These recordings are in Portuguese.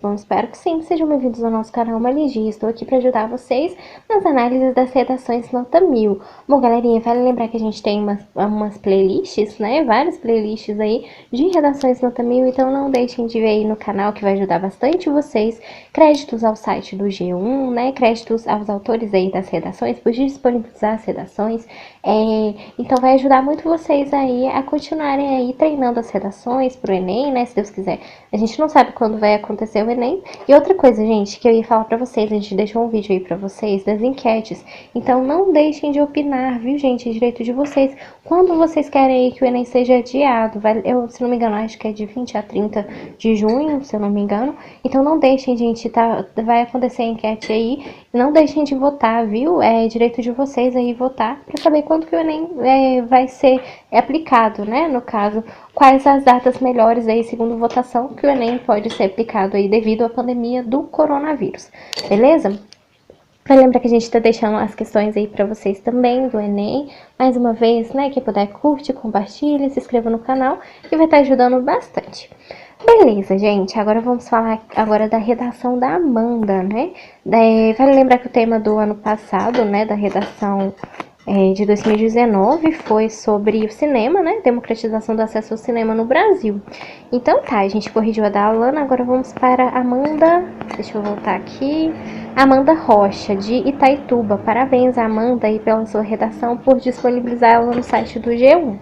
Bom, espero que sim. Sejam bem-vindos ao nosso canal Maligia. Estou aqui para ajudar vocês nas análises das redações nota 1000. Bom, galerinha, vale lembrar que a gente tem umas playlists, né? Várias playlists aí de redações nota 1000, então não deixem de ver aí no canal que vai ajudar bastante vocês. Créditos ao site do G1, né? Créditos aos autores aí das redações, por disponibilizar as redações. Então vai ajudar muito vocês aí a continuarem aí treinando as redações pro Enem, né? Se Deus quiser. A gente não sabe quando vai acontecer o Enem. E outra coisa, gente, que eu ia falar pra vocês, a gente deixou um vídeo aí pra vocês das enquetes. Então não deixem de opinar, viu, gente? É direito de vocês. Quando vocês querem aí que o Enem seja adiado, eu, se não me engano, acho que é de 20 a 30 de junho, se eu não me engano. Então não deixem, gente, vai acontecer a enquete aí. Não deixem de votar, viu? É direito de vocês aí votar pra saber quando que o Enem vai ser aplicado, né? No caso, quais as datas melhores aí, segundo votação, que o Enem pode ser aplicado aí devido à pandemia do coronavírus, beleza? Lembra que a gente tá deixando as questões aí pra vocês também do Enem. Mais uma vez, né, quem puder curte, compartilha, se inscreva no canal, que vai estar ajudando bastante. Beleza, gente, agora vamos falar agora da redação da Amanda, né? Vale lembrar que o tema do ano passado, né, da redação de 2019 foi sobre o cinema, né? Democratização do acesso ao cinema no Brasil. Então tá, a gente corrigiu a da Alana, agora vamos para a Amanda. Deixa eu voltar aqui. Amanda Rocha, de Itaituba. Parabéns, Amanda, aí pela sua redação, por disponibilizar ela no site do G1.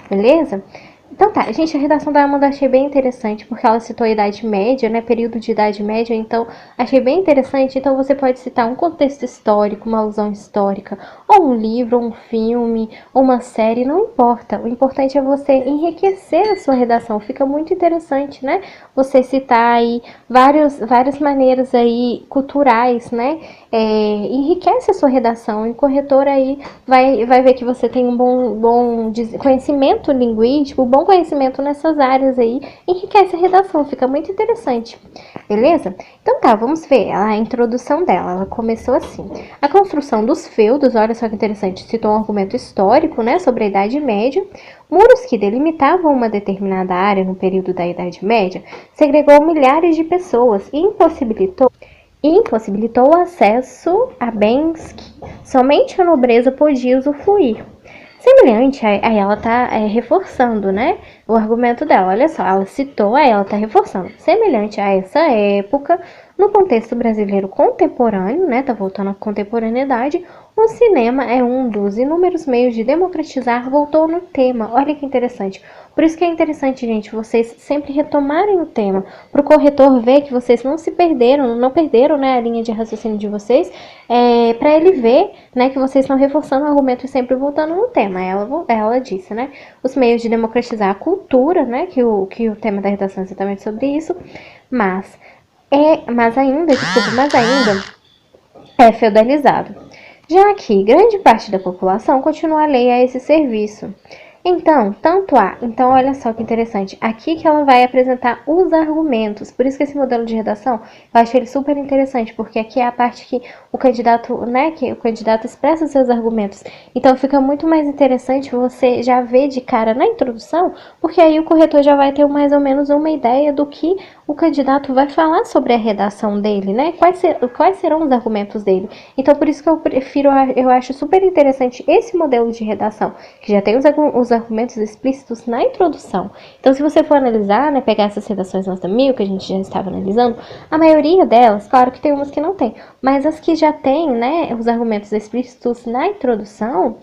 Beleza? Então tá, gente, a redação da Amanda achei bem interessante, porque ela citou a Idade Média, né, período de Idade Média, então achei bem interessante. Então você pode citar um contexto histórico, uma alusão histórica, ou um livro, ou um filme, ou uma série, não importa. O importante é você enriquecer a sua redação, fica muito interessante, né, você citar aí várias maneiras aí culturais, né, enriquece a sua redação, e o corretor aí vai ver que você tem um bom conhecimento linguístico, bom conhecimento nessas áreas aí, enriquece a redação, fica muito interessante, beleza? Então tá, vamos ver a introdução dela. Ela começou assim: a construção dos feudos, olha só que interessante, citou um argumento histórico, né, sobre a Idade Média. Muros que delimitavam uma determinada área no período da Idade Média segregou milhares de pessoas e impossibilitou o acesso a bens que somente a nobreza podia usufruir. Semelhante, aí ela tá reforçando, né, o argumento dela. Olha só, ela citou, aí ela tá reforçando. Semelhante a essa época, no contexto brasileiro contemporâneo, né, tá voltando à contemporaneidade, o cinema é um dos inúmeros meios de democratizar, voltou no tema. Olha que interessante. Por isso que é interessante, gente, vocês sempre retomarem o tema, para o corretor ver que vocês não se perderam, não perderam, né, a linha de raciocínio de vocês, para ele ver, né, que vocês estão reforçando o argumento e sempre voltando no tema. Ela disse, né, os meios de democratizar a cultura, né, que o tema da redação é exatamente sobre isso, mas ainda é feudalizado, já que grande parte da população continua alheia a esse serviço. Então, então olha só que interessante, aqui que ela vai apresentar os argumentos, por isso que esse modelo de redação, eu acho ele super interessante, porque aqui é a parte que o candidato, né, que o candidato expressa os seus argumentos, então fica muito mais interessante você já ver de cara na introdução, porque aí o corretor já vai ter mais ou menos uma ideia do que o candidato vai falar sobre a redação dele, né, quais serão os argumentos dele. Então por isso que eu acho super interessante esse modelo de redação, que já tem os argumentos explícitos na introdução. Então, se você for analisar, né, pegar essas redações nota 1000, que a gente já estava analisando, a maioria delas, claro que tem umas que não tem, mas as que já tem, né, os argumentos explícitos na introdução,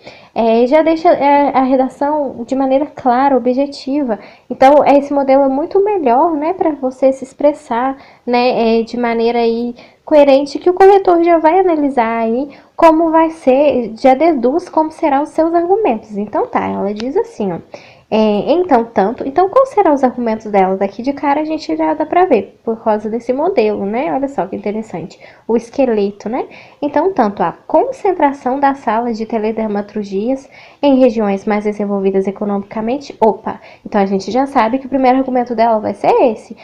já deixa a redação de maneira clara, objetiva. Então, esse modelo é muito melhor, né, para você se expressar, né, de maneira aí coerente, que o corretor já vai analisar aí como vai ser, já deduz como serão os seus argumentos. Então tá, ela diz assim, ó. Então quais serão os argumentos dela? Daqui de cara a gente já dá pra ver, por causa desse modelo, né? Olha só que interessante, o esqueleto, né? Então, tanto a concentração das salas de teledramaturgias em regiões mais desenvolvidas economicamente, então a gente já sabe que o primeiro argumento dela vai ser esse,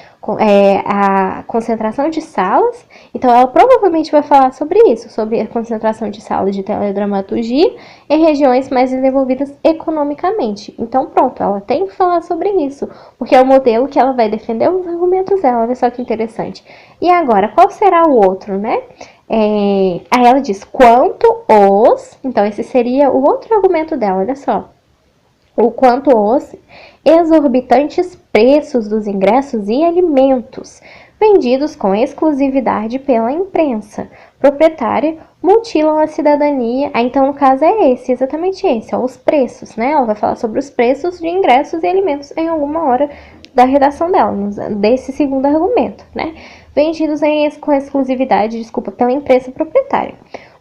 a concentração de salas. Então ela provavelmente vai falar sobre isso, sobre a concentração de salas de teledramaturgia em regiões mais desenvolvidas economicamente. Então pronto, Pronto, ela tem que falar sobre isso, porque é o modelo que ela vai defender os argumentos dela. Olha só que interessante. E agora, qual será o outro, né? Aí ela diz, quanto os... Então, esse seria o outro argumento dela, olha só. O quanto os exorbitantes preços dos ingressos e alimentos vendidos com exclusividade pela imprensa proprietária mutilam a cidadania. Então, no caso, é esse, exatamente esse, ó, os preços, né? Ela vai falar sobre os preços de ingressos e alimentos em alguma hora da redação dela, desse segundo argumento, né? Vendidos com exclusividade, pela imprensa proprietária.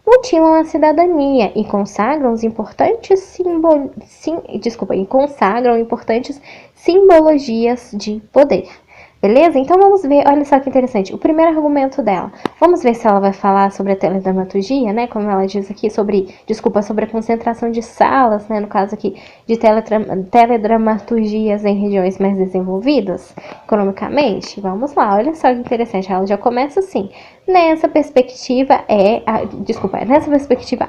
Mutilam a cidadania e consagram importantes simbologias de poder. Beleza? Então vamos ver, olha só que interessante, o primeiro argumento dela. Vamos ver se ela vai falar sobre a teledramaturgia, né? Como ela diz aqui, sobre a concentração de salas, né? No caso aqui, de teledramaturgias em regiões mais desenvolvidas, economicamente. Vamos lá, olha só que interessante, ela já começa assim. Nessa perspectiva,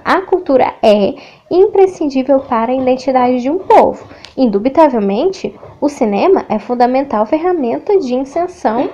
a cultura é imprescindível para a identidade de um povo. Indubitavelmente, o cinema é fundamental ferramenta de inclusão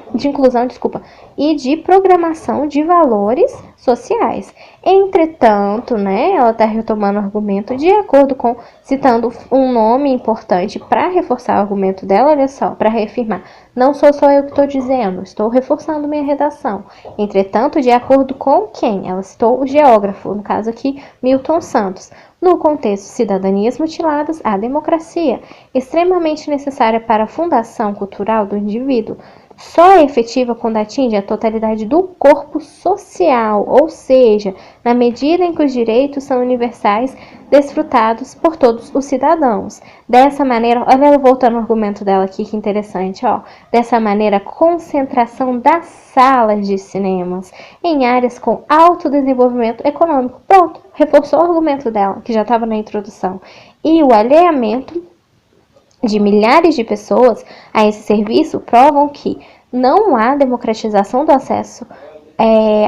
e de programação de valores sociais. Entretanto, né, ela está retomando o argumento de acordo com, citando um nome importante para reforçar o argumento dela, olha só, para reafirmar. Não sou só eu que estou dizendo, estou reforçando minha redação. Entretanto, de acordo com quem? Ela citou o geógrafo, no caso aqui, Milton Santos. No contexto cidadanias mutiladas, a democracia, extremamente necessária para a fundação cultural do indivíduo, só é efetiva quando atinge a totalidade do corpo social, ou seja, na medida em que os direitos são universais, desfrutados por todos os cidadãos. Dessa maneira, olha ela voltando ao argumento dela aqui, que interessante, ó. Dessa maneira, a concentração das salas de cinemas em áreas com alto desenvolvimento econômico. Pronto, reforçou o argumento dela, que já estava na introdução. E o alheamento de milhares de pessoas a esse serviço provam que não há democratização do acesso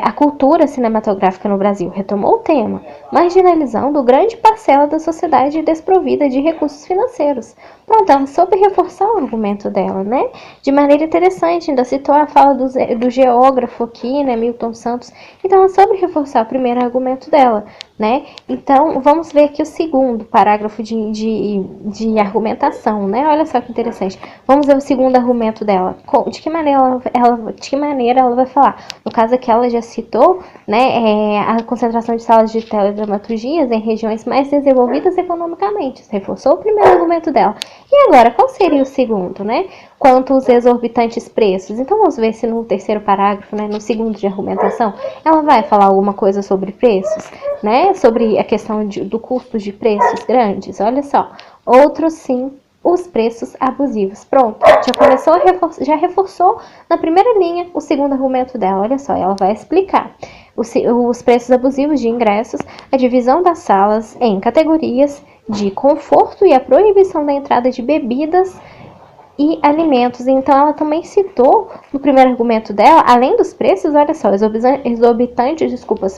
à cultura cinematográfica no Brasil. Retomou o tema, marginalizando grande parcela da sociedade desprovida de recursos financeiros. Pronto, ela soube reforçar o argumento dela, né? De maneira interessante, ainda citou a fala do geógrafo aqui, né, Milton Santos. Então, ela soube reforçar o primeiro argumento dela, né? Então, vamos ver aqui o segundo parágrafo de argumentação, né? Olha só que interessante. Vamos ver o segundo argumento dela. De que maneira ela vai falar? No caso aqui, ela já citou, né, a concentração de salas de teledramaturgias em regiões mais desenvolvidas economicamente. Reforçou o primeiro argumento dela. E agora, qual seria o segundo, né? Quanto aos exorbitantes preços. Então, vamos ver se no terceiro parágrafo, né, no segundo de argumentação, ela vai falar alguma coisa sobre preços, né? Sobre a questão do custo de preços grandes. Olha só. Outro sim, os preços abusivos. Pronto, já reforçou na primeira linha o segundo argumento dela. Olha só, ela vai explicar os preços abusivos de ingressos, a divisão das salas em categorias de conforto e a proibição da entrada de bebidas e alimentos. Então, ela também citou no primeiro argumento dela, além dos preços, olha só,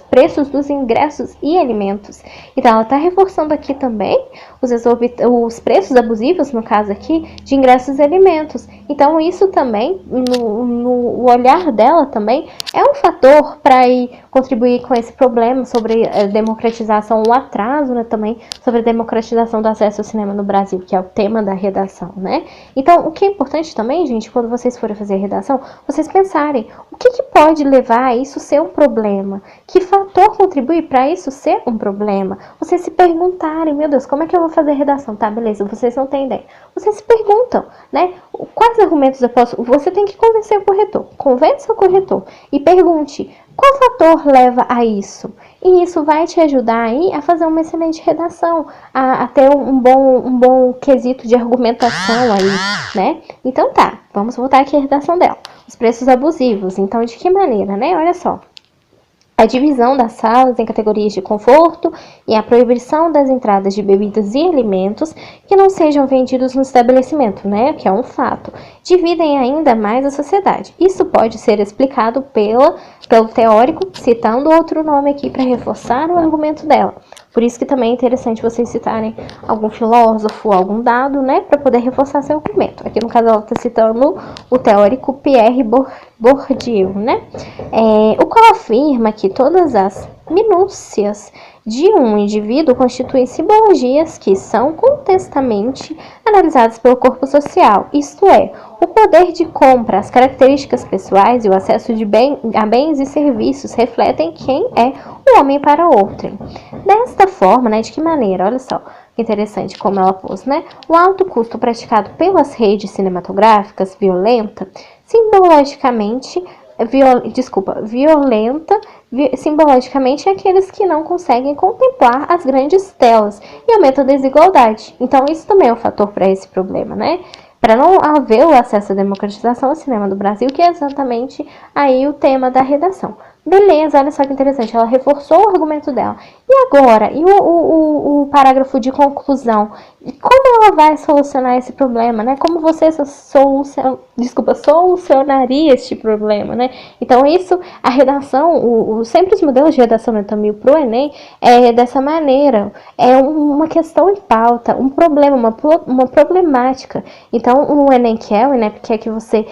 preços dos ingressos e alimentos. Então, ela está reforçando aqui também os preços abusivos, no caso aqui, de ingressos e alimentos. Então, isso também, no olhar dela também, é um fator para contribuir com esse problema sobre a democratização, o atraso, né, também, sobre a democratização do acesso ao cinema no Brasil, que é o tema da redação, né? Então, o que é importante também, gente, quando vocês forem fazer a redação, vocês pensarem o que pode levar a isso ser um problema? Que fator contribui para isso ser um problema? Vocês se perguntarem, meu Deus, como é que eu vou fazer a redação? Tá, beleza, vocês não têm ideia. Vocês se perguntam, né? Quais argumentos eu posso... Você tem que convencer o corretor. Convence o corretor e pergunte qual fator leva a isso. E isso vai te ajudar aí a fazer uma excelente redação, a ter um bom quesito de argumentação aí, né? Então tá, vamos voltar aqui à redação dela. Os preços abusivos, então de que maneira, né? Olha só. A divisão das salas em categorias de conforto e a proibição das entradas de bebidas e alimentos que não sejam vendidos no estabelecimento, né? Que é um fato. Dividem ainda mais a sociedade. Isso pode ser explicado pelo teórico, citando outro nome aqui para reforçar o argumento dela. Por isso que também é interessante vocês citarem algum filósofo, algum dado, né, para poder reforçar seu argumento. Aqui no caso ela está citando o teórico Pierre Bourdieu, né, o qual afirma que todas as minúcias de um indivíduo constituem simbologias que são contestamente analisadas pelo corpo social, isto é, o poder de compra, as características pessoais e o acesso a bens e serviços refletem quem é o homem para outrem. Desta forma, né, de que maneira? Olha só, que interessante como ela pôs, né? O alto custo praticado pelas redes cinematográficas simbologicamente aqueles que não conseguem contemplar as grandes telas e aumenta a desigualdade. Então isso também é um fator para esse problema, né? Para não haver o acesso à democratização ao cinema do Brasil, que é exatamente aí o tema da redação. Beleza, olha só que interessante, ela reforçou o argumento dela. E agora? E o parágrafo de conclusão? Como ela vai solucionar esse problema, né? Como você solucionaria este problema, né? Então, isso, a redação, sempre os modelos de redação nota 1000 pro Enem é dessa maneira. É uma questão em pauta, um problema, uma problemática. Então, o Enem quer que você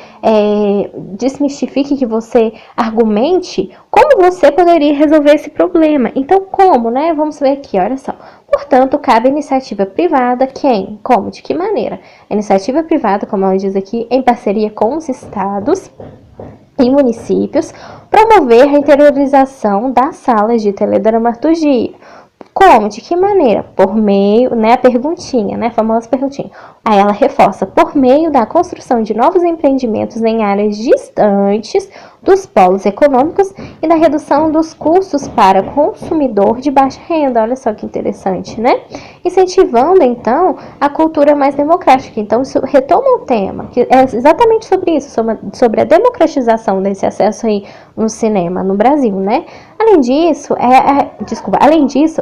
desmistifique, que você argumente como você poderia resolver esse problema. Então, como, né? Vamos ver aqui, olha só. Portanto, cabe à iniciativa privada quem? Como? De que maneira? A iniciativa privada, como ela diz aqui, em parceria com os estados e municípios, promover a interiorização das salas de teledramaturgia. Como? De que maneira? Por meio, né, a perguntinha, né, a famosa perguntinha. Aí ela reforça, por meio da construção de novos empreendimentos em áreas distantes dos polos econômicos e da redução dos custos para consumidor de baixa renda. Olha só que interessante, né? Incentivando, então, a cultura mais democrática. Então, isso retoma um tema, que é exatamente sobre isso, sobre a democratização desse acesso aí no cinema no Brasil, né? Além disso,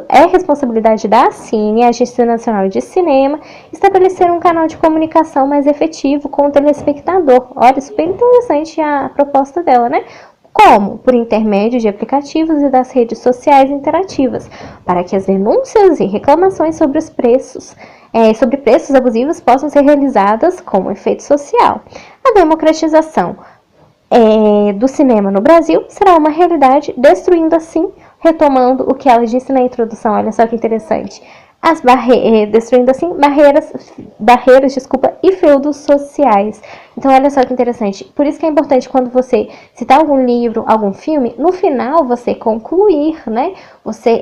é responsabilidade da Cine, a Agência Nacional de Cinema, estabelecer um canal de comunicação mais efetivo com o telespectador. Olha, super interessante a proposta dela, né? Como? Por intermédio de aplicativos e das redes sociais interativas, para que as denúncias e reclamações sobre preços abusivos possam ser realizadas com efeito social. A democratização do cinema no Brasil será uma realidade, destruindo assim, retomando o que ela disse na introdução, olha só que interessante, destruindo assim barreiras e feudos sociais. Então, olha só que interessante. Por isso que é importante quando você citar algum livro, algum filme, no final você concluir, né?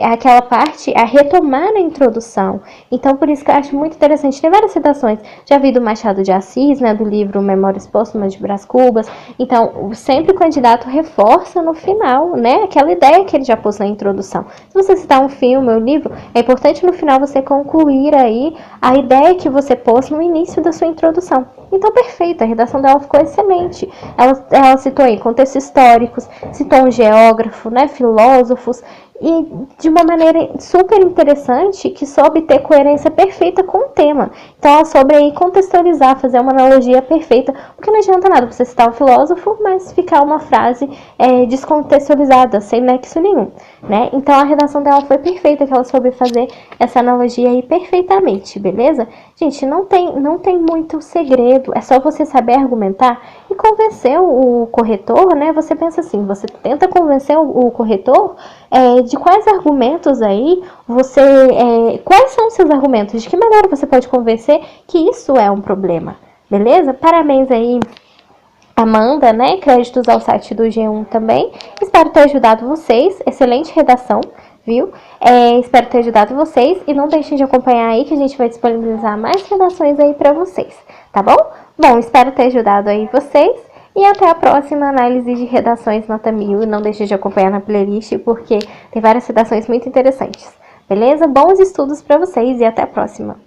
Aquela parte, a retomar a introdução. Então, por isso que eu acho muito interessante. Tem várias citações. Já vi do Machado de Assis, né? Do livro Memórias Póstumas de Brás Cubas. Então, sempre o candidato reforça no final, né? Aquela ideia que ele já pôs na introdução. Se você citar um filme ou um livro, é importante no final você concluir aí a ideia que você pôs no início da sua introdução. Então, perfeito, a redação dela ficou excelente. Ela citou aí contextos históricos, citou um geógrafo, né, filósofos, e de uma maneira super interessante que soube ter coerência perfeita com o tema. Então ela soube aí contextualizar, fazer uma analogia perfeita, porque não adianta nada você citar o filósofo, mas ficar uma frase descontextualizada, sem nexo nenhum, né? Então a redação dela foi perfeita, que ela soube fazer essa analogia aí perfeitamente, beleza? Gente, não tem muito segredo, é só você saber argumentar e convencer o corretor, né? Você pensa assim, você tenta convencer o corretor de quais argumentos aí quais são os seus argumentos, de que maneira você pode convencer que isso é um problema, beleza? Parabéns aí, Amanda, né? Créditos ao site do G1 também. Espero ter ajudado vocês, excelente redação, viu? Espero ter ajudado vocês e não deixem de acompanhar aí que a gente vai disponibilizar mais redações aí pra vocês, tá bom? Bom, espero ter ajudado aí vocês. E até a próxima análise de redações nota 1000. Não deixe de acompanhar na playlist, porque tem várias redações muito interessantes. Beleza? Bons estudos para vocês e até a próxima!